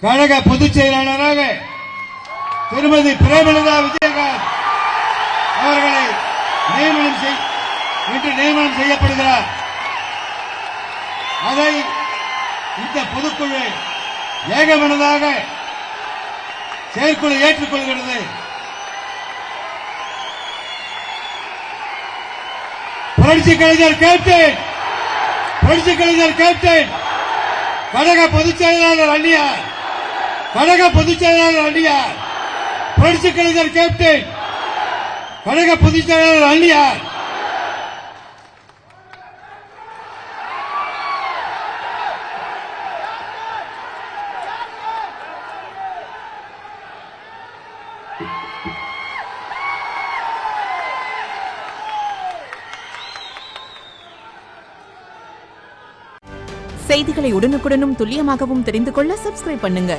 கழக பொதுச் செயலாளராக திருமதி பிரேமலதா விஜயகாந்த் அவர்களை நியமனம் செய்யப்படுகிறார். அதை இந்த பொதுக்குழு ஏகமனதாக செயற்குழு ஏற்றுக்கொள்கிறது. புரட்சி கலைஞர் கேப்டன் கழக பொதுச் செயலாளர் அந்நியார், புரட்சி கலைஞர் கேப்டன் கழக பொதுச் செயலாளர் அந்நியார். செய்திகளை உடனுக்குடனும் துல்லியமாகவும் தெரிந்து கொள்ள சப்ஸ்கிரைப் பண்ணுங்க.